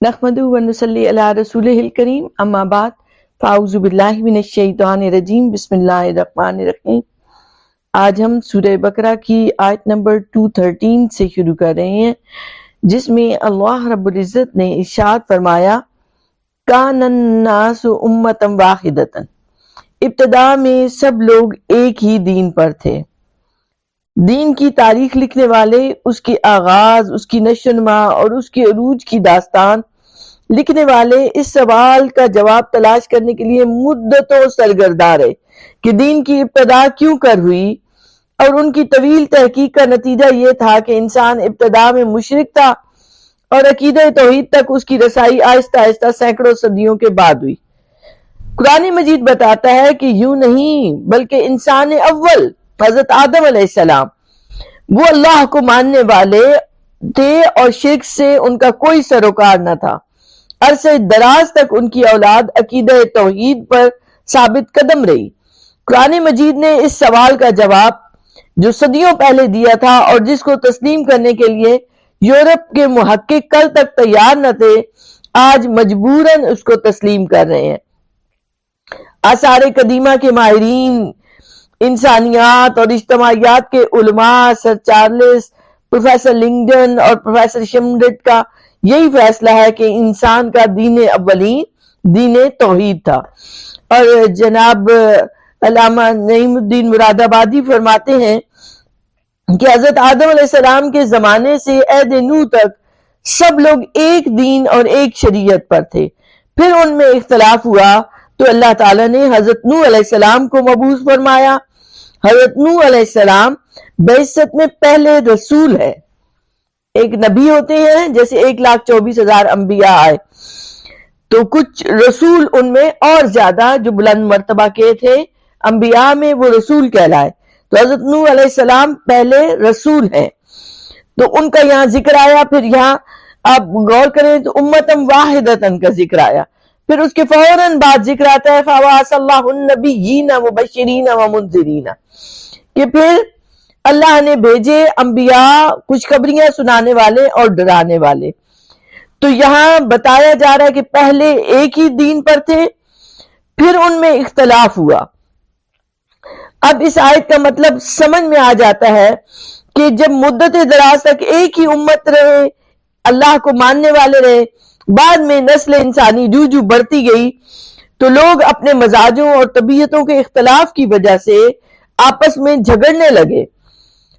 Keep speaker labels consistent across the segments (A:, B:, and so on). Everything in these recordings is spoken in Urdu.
A: نحمدہ و نصلی علی رسولہ الکریم، اما بعد فاعوذ باللہ من الشیطان الرجیم، بسم اللہ الرحمن الرحیم۔ آج ہم سورہ بقرہ کی آیت نمبر 213 سے شروع کر رہے ہیں، جس میں اللہ رب العزت نے ارشاد فرمایا کان الناس امۃ واحدۃ، ابتدا میں سب لوگ ایک ہی دین پر تھے۔ دین کی تاریخ لکھنے والے اس کے آغاز، اس کی نشو و نما اور اس کے عروج کی داستان لکھنے والے اس سوال کا جواب تلاش کرنے کے لیے مدتوں سرگرداں رہے کہ دین کی ابتدا کیوں کر ہوئی، اور ان کی طویل تحقیق کا نتیجہ یہ تھا کہ انسان ابتدا میں مشرک تھا اور عقیدہ توحید تک اس کی رسائی آہستہ آہستہ سینکڑوں صدیوں کے بعد ہوئی۔ قرآن مجید بتاتا ہے کہ یوں نہیں بلکہ انسان اول حضرت آدم علیہ السلام وہ اللہ کو ماننے والے تھے اور شرک سے ان کا کوئی سروکار نہ تھا۔ عرصہ دراز تک ان کی اولاد عقیدہ توحید پر ثابت قدم رہی۔ قرآن مجید نے اس سوال کا جواب جو صدیوں پہلے دیا تھا اور جس کو تسلیم کرنے کے لیے یورپ کے محقق کل تک تیار نہ تھے، آج مجبوراً اس کو تسلیم کر رہے ہیں۔ آثار قدیمہ کے ماہرین انسانیات اور اجتماعیات کے علماء سر چارلس، پروفیسر لنگڈن اور پروفیسر شمڈٹ کا یہی فیصلہ ہے کہ انسان کا دین اولین دین توحید تھا۔ اور جناب علامہ نعیم الدین مراد آبادی فرماتے ہیں کہ حضرت آدم علیہ السلام کے زمانے سے عہد نوح تک سب لوگ ایک دین اور ایک شریعت پر تھے، پھر ان میں اختلاف ہوا تو اللہ تعالیٰ نے حضرت نوح علیہ السلام کو مبعوث فرمایا۔ حضرت نوح علیہ السلام بعثت میں پہلے رسول ہے۔ ایک نبی ہوتے ہیں جیسے 1,24,000 انبیاء آئے، تو کچھ رسول ان میں اور زیادہ جو بلند مرتبہ کے تھے انبیاء میں، وہ رسول کہلائے۔ تو حضرت نوح علیہ السلام پہلے رسول ہیں، تو ان کا یہاں ذکر آیا۔ پھر یہاں آپ غور کریں تو امتم واحدتن کا ذکر آیا، پھر اس کے فوراً بعد ذکر آتا ہے فَوَاسَ اللَّهُ النَّبِيِّينَ مُبَشِّرِينَ وَمُنذِرِينَ، کہ پھر اللہ نے بھیجے انبیاء خوشخبریاں سنانے والے اور ڈرانے والے۔ تو یہاں بتایا جا رہا ہے کہ پہلے ایک ہی دین پر تھے، پھر ان میں اختلاف ہوا۔ اب اس آیت کا مطلب سمجھ میں آ جاتا ہے کہ جب مدت دراز تک ایک ہی امت رہے، اللہ کو ماننے والے رہے، بعد میں نسل انسانی جو بڑھتی گئی تو لوگ اپنے مزاجوں اور طبیعتوں کے اختلاف کی وجہ سے آپس میں جھگڑنے لگے،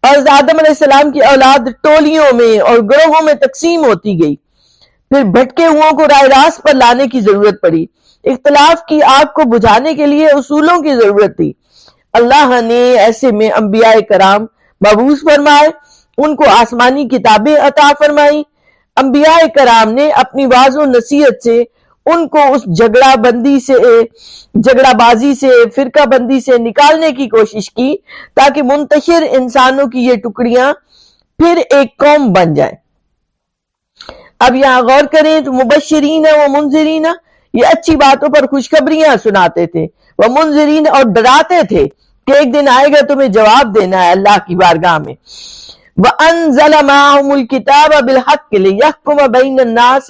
A: اور آدم علیہ السلام کی اولاد ٹولیوں میں اور گروہوں میں تقسیم ہوتی گئی۔ پھر بھٹکے ہوں کو راہ راست پر لانے کی ضرورت پڑی۔ اختلاف کی آگ کو بجھانے کے لیے اصولوں کی ضرورت تھی۔ اللہ نے ایسے میں انبیاء کرام مبعوث فرمائے، ان کو آسمانی کتابیں عطا فرمائیں۔ انبیاء کرام نے اپنی واعظ و نصیحت سے ان کو اس جھگڑا بازی سے، فرقہ بندی سے نکالنے کی کوشش کی، تاکہ منتشر انسانوں کی یہ ٹکڑیاں پھر ایک قوم بن جائیں۔ اب یہاں غور کریں تو مبشرین و منذرین، یہ اچھی باتوں پر خوشخبریاں سناتے تھے، وہ منذرین اور ڈراتے تھے کہ ایک دن آئے گا تمہیں جواب دینا ہے اللہ کی بارگاہ میں۔ وَأَنزَلَ مَعَهُمُ الْكِتَابَ بِالْحَقِّ لِيَحْكُمَ بَيْنَ النَّاسِ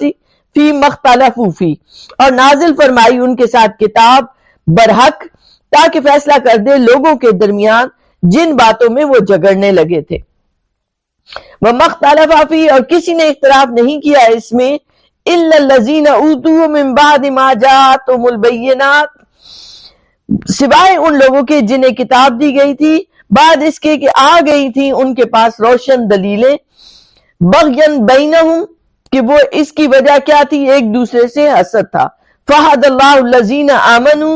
A: فِيمَا اخْتَلَفُوا فِيهِ، اور نازل فرمائی ان کے ساتھ کتاب برحق تاکہ فیصلہ کر دے لوگوں کے درمیان جن باتوں میں وہ جھگڑنے لگے تھے۔ وَمَا اخْتَلَفَ فِيهِ، اور کسی نے اختلاف نہیں کیا اس میں، إِلَّا الَّذِينَ أُوتُوهُ مِن بَعْدِ مَا جَاءَتْهُمُ الْبَيِّنَاتُ، سوائے ان لوگوں کے جنہیں کتاب دی گئی تھی بعد اس کے کہ آ گئی تھی ان کے پاس روشن دلیلیں، بغین بینہم، کہ وہ اس کی وجہ کیا تھی، ایک دوسرے سے حسد تھا۔ فہد اللہ الذین آمنوا،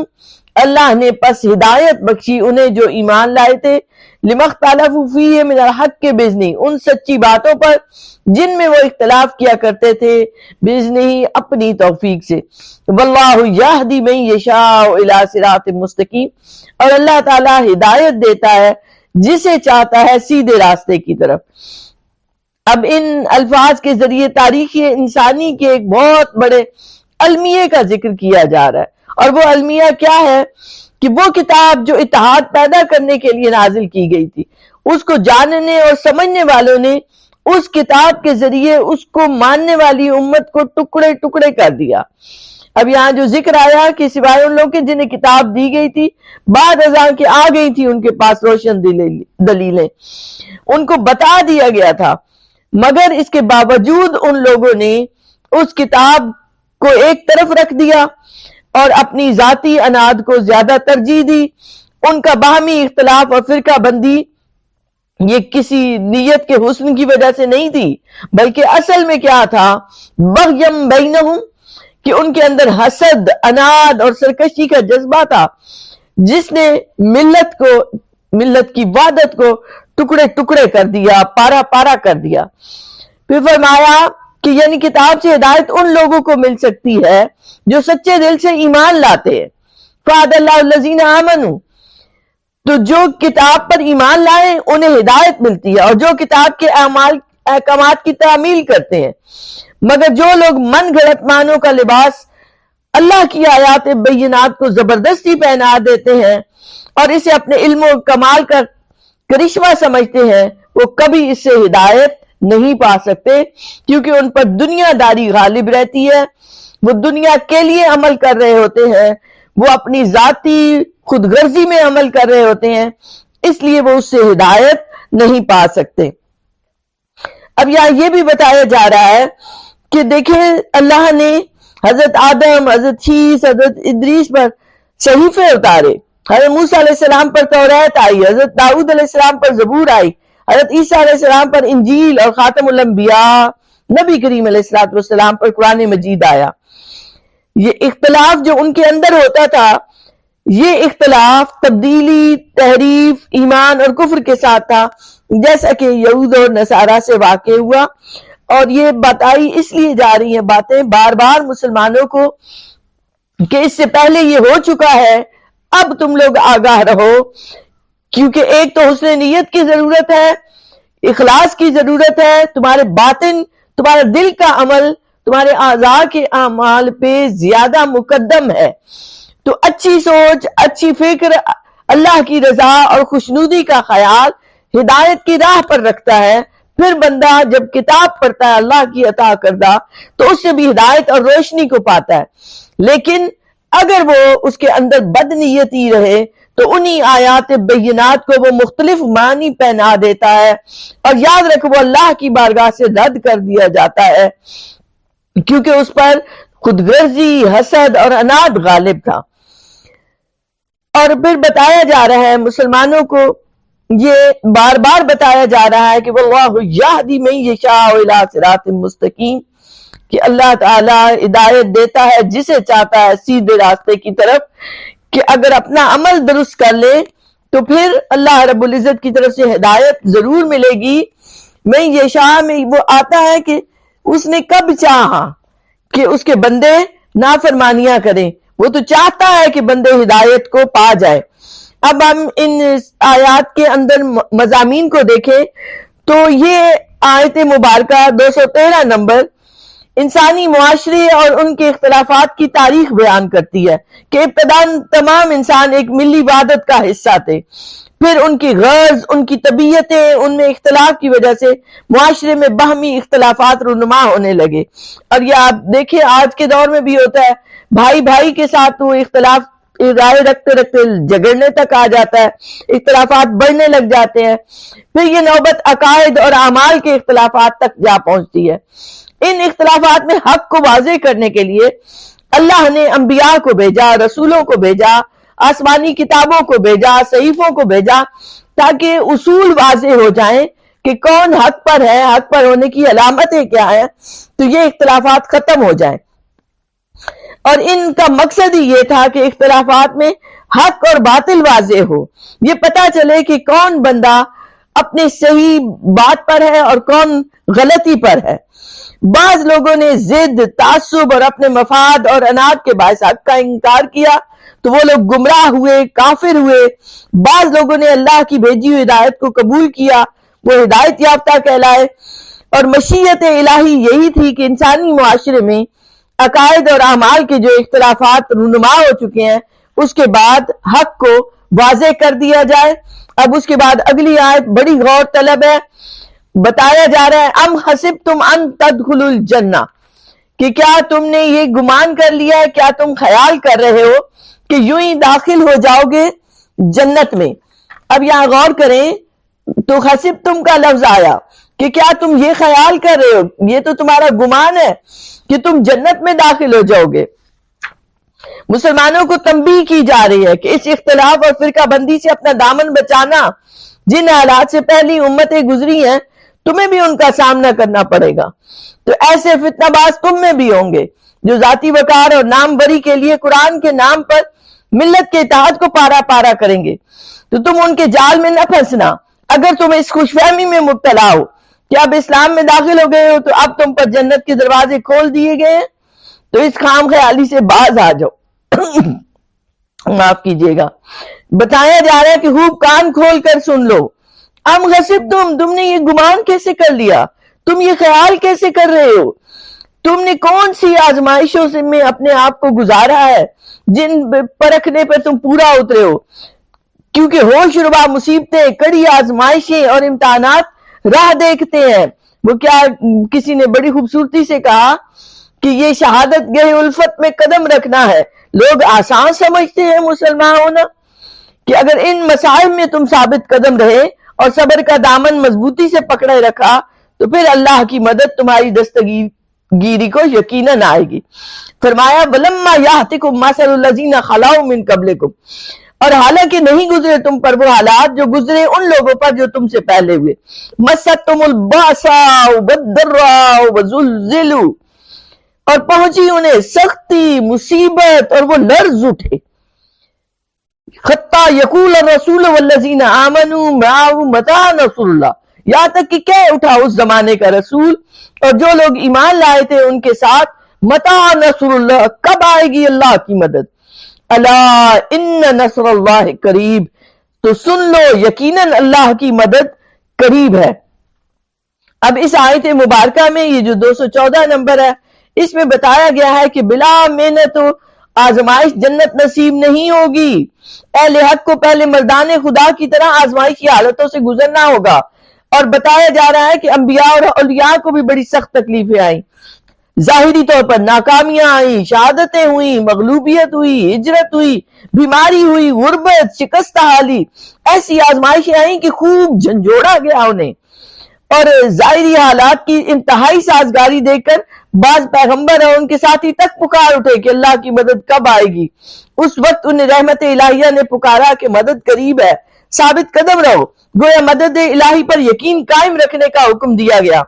A: اللہ نے پس ہدایت بخشی انہیں جو ایمان لائے تھے، لما اختلفوا فیہ من الحق باذنہ، ان سچی باتوں پر جن میں وہ اختلاف کیا کرتے تھے، باذنہ اپنی توفیق سے۔ واللہ یہدی من یشاء الی صراط مستقیم، اور اللہ تعالی ہدایت دیتا ہے جسے چاہتا ہے سیدھے راستے کی طرف۔ اب ان الفاظ کے ذریعے تاریخ انسانی کے ایک بہت بڑے المیہ کا ذکر کیا جا رہا ہے، اور وہ المیہ کیا ہے کہ وہ کتاب جو اتحاد پیدا کرنے کے لیے نازل کی گئی تھی، اس کو جاننے اور سمجھنے والوں نے اس کتاب کے ذریعے اس کو ماننے والی امت کو ٹکڑے ٹکڑے کر دیا۔ اب یہاں جو ذکر آیا کہ سوائے ان لوگوں کے جنہیں کتاب دی گئی تھی، بعد ازاں کے آ گئی تھی ان کے پاس روشن دلیلیں، ان کو بتا دیا گیا تھا، مگر اس کے باوجود ان لوگوں نے اس کتاب کو ایک طرف رکھ دیا اور اپنی ذاتی اناد کو زیادہ ترجیح دی۔ ان کا باہمی اختلاف اور فرقہ بندی یہ کسی نیت کے حسن کی وجہ سے نہیں تھی، بلکہ اصل میں کیا تھا، بغیم بینہم، کہ ان کے اندر حسد، اناد اور سرکشی کا جذبہ تھا، جس نے ملت کی وحدت کو ٹکڑے ٹکڑے کر دیا، پارا پارا کر دیا۔ پھر فرمایا کہ یعنی کتاب سے ہدایت ان لوگوں کو مل سکتی ہے جو سچے دل سے ایمان لاتے ہیں۔ فَعَدَ اللَّهُ الَّذِينَ آمَنُوا، تو جو کتاب پر ایمان لائیں انہیں ہدایت ملتی ہے، اور جو کتاب کے احکامات کی تعمیل کرتے ہیں۔ مگر جو لوگ من گھڑت معنوں کا لباس اللہ کی آیات بینات کو زبردستی پہنا دیتے ہیں اور اسے اپنے علم و کمال کا کرشمہ سمجھتے ہیں، وہ کبھی اس سے ہدایت نہیں پا سکتے، کیونکہ ان پر دنیا داری غالب رہتی ہے، وہ دنیا کے لیے عمل کر رہے ہوتے ہیں، وہ اپنی ذاتی خود غرضی میں عمل کر رہے ہوتے ہیں، اس لیے وہ اس سے ہدایت نہیں پا سکتے۔ اب یہاں یہ بھی بتایا جا رہا ہے کہ دیکھیں اللہ نے حضرت آدم، حضرت شیس، حضرت ادریس پر صحیفے اتارے، حضرت موسیٰ علیہ السلام پر توریت آئی، حضرت داؤد علیہ السلام پر زبور آئی، حضرت عیسیٰ علیہ السلام پر انجیل اور خاتم الانبیاء نبی کریم علیہ السلام پر قرآن مجید آیا۔ یہ اختلاف جو ان کے اندر ہوتا تھا، یہ اختلاف تبدیلی، تحریف، ایمان اور کفر کے ساتھ تھا، جیسا کہ یہود اور نصارہ سے واقع ہوا، اور یہ بتائی اس لیے جا رہی ہیں باتیں بار بار مسلمانوں کو کہ اس سے پہلے یہ ہو چکا ہے، اب تم لوگ آگاہ رہو، کیونکہ ایک تو حسن نیت کی ضرورت ہے، اخلاص کی ضرورت ہے، تمہارے باطن، تمہارا دل کا عمل تمہارے اعضاء کے اعمال پہ زیادہ مقدم ہے۔ تو اچھی سوچ، اچھی فکر، اللہ کی رضا اور خوشنودی کا خیال ہدایت کی راہ پر رکھتا ہے۔ پھر بندہ جب کتاب پڑھتا ہے اللہ کی عطا کردہ، تو اس سے بھی ہدایت اور روشنی کو پاتا ہے، لیکن اگر وہ اس کے اندر بد نیتی رہے تو انہی آیات بینات کو وہ مختلف معنی پہنا دیتا ہے، اور یاد رکھ وہ اللہ کی بارگاہ سے رد کر دیا جاتا ہے، کیونکہ اس پر خود غرضی، حسد اور اناد غالب تھا۔ اور پھر بتایا جا رہا ہے مسلمانوں کو، یہ بار بار بتایا جا رہا ہے کہ واللہ یہدی من یشاء الی صراط مستقیم، کہ اللہ تعالی ہدایت دیتا ہے جسے چاہتا ہے سیدھے راستے کی طرف، کہ اگر اپنا عمل درست کر لے تو پھر اللہ رب العزت کی طرف سے ہدایت ضرور ملے گی۔ من یشاء میں وہ آتا ہے کہ اس نے کب چاہا کہ اس کے بندے نافرمانیاں کریں، وہ تو چاہتا ہے کہ بندے ہدایت کو پا جائے۔ اب ہم ان آیات کے اندر مضامین کو دیکھیں تو یہ آیت مبارکہ 213 نمبر انسانی معاشرے اور ان کے اختلافات کی تاریخ بیان کرتی ہے کہ ابتداء تمام انسان ایک ملی وحدت کا حصہ تھے، پھر ان کی غرض، ان کی طبیعتیں، ان میں اختلاف کی وجہ سے معاشرے میں باہمی اختلافات رونما ہونے لگے۔ اور یہ آپ دیکھیں آج کے دور میں بھی ہوتا ہے، بھائی بھائی کے ساتھ وہ اختلاف رائے رکھتے رکھتے جھگڑنے تک آ جاتا ہے، اختلافات بڑھنے لگ جاتے ہیں، پھر یہ نوبت عقائد اور اعمال کے اختلافات تک جا پہنچتی ہے۔ ان اختلافات میں حق کو واضح کرنے کے لیے اللہ نے انبیاء کو بھیجا، رسولوں کو بھیجا، آسمانی کتابوں کو بھیجا، صحیفوں کو بھیجا، تاکہ اصول واضح ہو جائیں کہ کون حق پر ہے، حق پر ہونے کی علامتیں کیا ہیں، تو یہ اختلافات ختم ہو جائیں۔ اور ان کا مقصد ہی یہ تھا کہ اختلافات میں حق اور باطل واضح ہو، یہ پتہ چلے کہ کون بندہ اپنے صحیح بات پر ہے اور کون غلطی پر ہے۔ بعض لوگوں نے ضد، تعصب اور اپنے مفاد اور اناد کے باعث حق کا انکار کیا تو وہ لوگ گمراہ ہوئے، کافر ہوئے۔ بعض لوگوں نے اللہ کی بھیجی ہوئی ہدایت کو قبول کیا، وہ ہدایت یافتہ کہلائے۔ اور مشیت الہی یہی تھی کہ انسانی معاشرے میں عقائد اور اعمال کے جو اختلافات رونما ہو چکے ہیں اس کے بعد حق کو واضح کر دیا جائے۔ اب اس کے بعد اگلی آیت بڑی غور طلب ہے، بتایا جا رہا ہے ام حسبتم ان تدخلوا الجنہ، کہ کیا تم نے یہ گمان کر لیا ہے، کیا تم خیال کر رہے ہو کہ یوں ہی داخل ہو جاؤ گے جنت میں۔ اب یہاں غور کریں تو حسبتم کا لفظ آیا کہ کیا تم یہ خیال کر رہے ہو، یہ تو تمہارا گمان ہے کہ تم جنت میں داخل ہو جاؤ گے۔ مسلمانوں کو تنبیہ کی جا رہی ہے کہ اس اختلاف اور فرقہ بندی سے اپنا دامن بچانا، جن حالات سے پہلی امتیں گزری ہیں تمہیں بھی ان کا سامنا کرنا پڑے گا۔ تو ایسے فتنہ باز تم میں بھی ہوں گے جو ذاتی وقار اور نام بری کے لیے قرآن کے نام پر ملت کے اتحاد کو پارا پارا کریں گے، تو تم ان کے جال میں نہ پھنسنا۔ اگر تم اس خوش فہمی میں مبتلا ہو کہ اب اسلام میں داخل ہو گئے ہو تو اب تم پر جنت کے دروازے کھول دیے گئے ہیں، تو اس خام خیالی سے باز آ جاؤ۔ معاف کیجیے گا۔ بتایا جا رہا ہے کہ خوب کان کھول کر سن لو۔ ام غصبتم، تم نے یہ گمان کیسے کر لیا، تم یہ خیال کیسے کر رہے ہو، تم نے کون سی آزمائشوں سے میں اپنے آپ کو گزارا ہے جن پرکھنے پر تم پورا اترے ہو، کیونکہ ہوش ربا مصیبتیں، کڑی آزمائشیں اور امتحانات راہ دیکھتے ہیں۔ وہ کیا کسی نے بڑی خوبصورتی سے کہا کہ یہ شہادت گہ الفت میں قدم رکھنا ہے۔ لوگ آسان سمجھتے ہیں مسلمان ہونا، کہ اگر ان مسائل میں تم ثابت قدم رہے اور صبر کا دامن مضبوطی سے پکڑے رکھا تو پھر اللہ کی مدد تمہاری دستگیری کو یقیناً آئے گی۔ فرمایا وَلَمَّا يَأْتِكُم مَّثَلُ الَّذِينَ خَلَوْا مِن قَبْلِكُم، اور حالانکہ نہیں گزرے تم پر وہ حالات جو گزرے ان لوگوں پر جو تم سے پہلے ہوئے۔ مَسَّتْهُمُ الْبَأْسَاءُ وَالضَّرَّاءُ وَزُلْزِلُوا، اور پہنچی انہیں سختی، مصیبت اور وہ لرز اٹھے۔ حَتَّى يَقُولَ الرَّسُولُ وَالَّذِينَ آمَنُوا مَعَهُ مَتَىٰ نَصْرُ اللَّهِ، یہاں تک کہ کہہ اٹھا اس زمانے کا رسول اور جو لوگ ایمان لائے تھے ان کے ساتھ، مَتَىٰ نَصْرُ اللَّهِ، کب آئے گی اللہ کی مدد؟ اَلَا إِنَّ نَصْرَ اللَّهِ قریب، تو سن لو یقیناً اللہ کی مدد قریب ہے۔ اب اس آیت مبارکہ میں یہ جو 214 نمبر ہے اس میں بتایا گیا ہے کہ بلا محنت و آزمائش جنت نصیب نہیں ہوگی۔ اہل حق کو پہلے مردان خدا کی طرح آزمائشی حالتوں سے گزرنا ہوگا، اور بتایا جا رہا ہے کہ انبیاء اور اولیاء کو بھی بڑی سخت تکلیفیں آئیں، ظاہری طور پر ناکامیاں آئیں، شہادتیں ہوئیں، مغلوبیت ہوئی، ہجرت ہوئی، بیماری ہوئی، غربت، شکست حالی، ایسی آزمائشیں آئیں کہ خوب جھنجھوڑا گیا انہیں، اور ظاہری حالات کی انتہائی سازگاری دیکھ کر بعض پیغمبر اور ان کے ساتھی تک پکار اٹھے کہ اللہ کی مدد کب آئے گی۔ اس وقت انہیں رحمت الہیہ نے پکارا کہ مدد قریب ہے، ثابت قدم رہو۔ گویا مدد الہی پر یقین قائم رکھنے کا حکم دیا گیا۔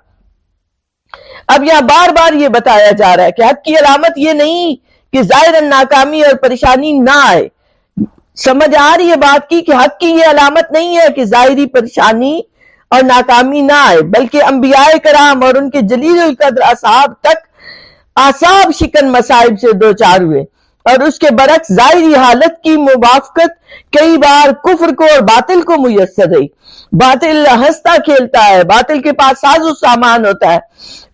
A: اب یہاں بار بار یہ بتایا جا رہا ہے کہ حق کی علامت یہ نہیں کہ ظاہراً ناکامی اور پریشانی نہ آئے۔ سمجھ آ رہی ہے بات کی کہ حق کی یہ علامت نہیں ہے کہ ظاہری پریشانی اور ناکامی نہ آئے، بلکہ انبیاء کرام اور ان کے جلیل القدر اصحاب تک اعصاب شکن مصائب سے دوچار ہوئے، اور اس کے برعکس ظاہری حالت کی موافقت کئی بار کفر کو اور باطل کو میسر رہی۔ باطل ہنستا کھیلتا ہے، باطل کے پاس ساز و سامان ہوتا ہے،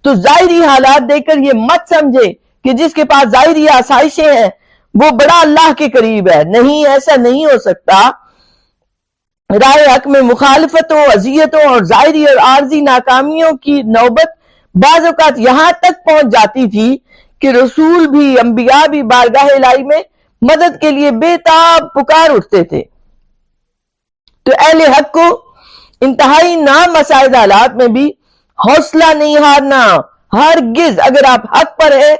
A: تو ظاہری حالات دیکھ کر یہ مت سمجھے کہ جس کے پاس ظاہری آسائشیں ہیں وہ بڑا اللہ کے قریب ہے۔ نہیں، ایسا نہیں ہو سکتا۔ راہ حق میں مخالفتوں، اذیتوں اور ظاہری اور عارضی ناکامیوں کی نوبت بعض اوقات یہاں تک پہنچ جاتی تھی کہ رسول بھی، انبیاء بھی بارگاہ الہی میں مدد کے لیے بے تاب پکار اٹھتے تھے۔ تو اہل حق کو انتہائی نامساعد حالات میں بھی حوصلہ نہیں ہارنا۔ ہرگز اگر آپ حق پر ہیں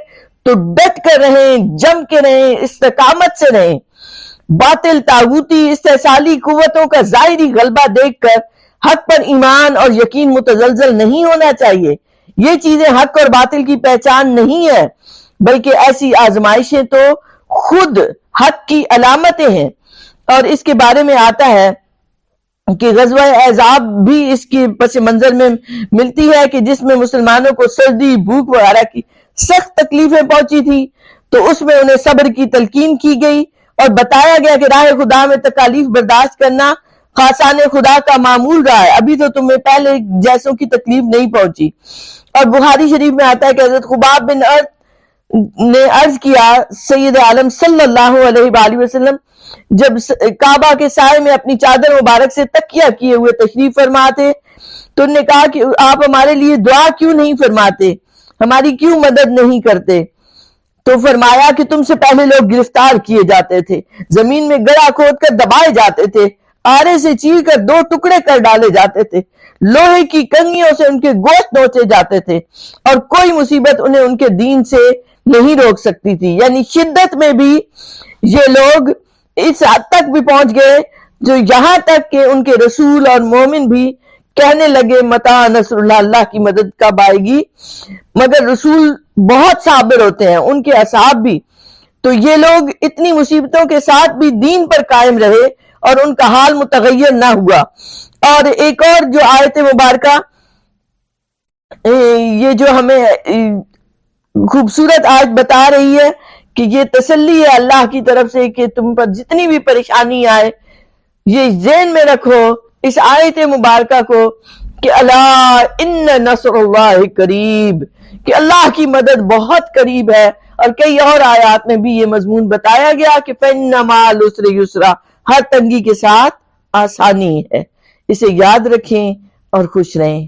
A: تو ڈٹ کر رہیں، جم کے رہیں، استقامت سے رہیں۔ باطل، طاغوتی، استحصالی قوتوں کا ظاہری غلبہ دیکھ کر حق پر ایمان اور یقین متزلزل نہیں ہونا چاہیے۔ یہ چیزیں حق اور باطل کی پہچان نہیں ہے، بلکہ ایسی آزمائشیں تو خود حق کی علامتیں ہیں۔ اور اس کے بارے میں آتا ہے کہ غزوہ احزاب بھی اس کے پس منظر میں ملتی ہے کہ جس میں مسلمانوں کو سردی، بھوک وغیرہ کی سخت تکلیفیں پہنچی تھی، تو اس میں انہیں صبر کی تلقین کی گئی اور بتایا گیا کہ راہ خدا میں تکالیف برداشت کرنا خاصان خدا کا معمول رہا ہے، ابھی تو تمہیں پہلے جیسوں کی تکلیف نہیں پہنچی۔ اور بخاری شریف میں آتا ہے کہ حضرت خباب بن ارد نے عرض کیا، سید عالم صلی اللہ علیہ وآلہ وسلم جب کعبہ کے سائے میں اپنی چادر مبارک سے تکیہ کیے ہوئے تشریف فرما تھے تو انہوں نے کہا کہ آپ ہمارے لیے دعا کیوں نہیں فرماتے، ہماری کیوں مدد نہیں کرتے؟ تو فرمایا کہ تم سے پہلے لوگ گرفتار کیے جاتے تھے، زمین میں گڑھا کھود کر دبائے جاتے تھے، آرے سے چیر کر 2 ٹکڑے کر ڈالے جاتے تھے، لوہے کی کنگھیوں سے ان کے گوشت نوچے جاتے تھے، اور کوئی مصیبت انہیں ان کے دین سے نہیں روک سکتی تھی۔ یعنی شدت میں بھی یہ لوگ اس حد تک بھی پہنچ گئے جو یہاں تک کہ ان کے رسول اور مومن بھی کہنے لگے متى نصر اللہ، اللہ کی مدد کب آئے گی؟ مگر رسول بہت صابر ہوتے ہیں، ان کے اصحاب بھی، تو یہ لوگ اتنی مصیبتوں کے ساتھ بھی دین پر قائم رہے اور ان کا حال متغیر نہ ہوا۔ اور ایک اور جو آیت مبارکہ یہ جو ہمیں خوبصورت آیت بتا رہی ہے کہ یہ تسلی ہے اللہ کی طرف سے کہ تم پر جتنی بھی پریشانی آئے، یہ ذہن میں رکھو اس آیت مبارکہ کو کہ الا ان نصر اللہ قریب، کہ اللہ کی مدد بہت قریب ہے۔ اور کئی اور آیات میں بھی یہ مضمون بتایا گیا کہ فَإِنَّ مَعَ الْعُسْرِ يُسْرًا، ہر تنگی کے ساتھ آسانی ہے۔ اسے یاد رکھیں اور خوش رہیں۔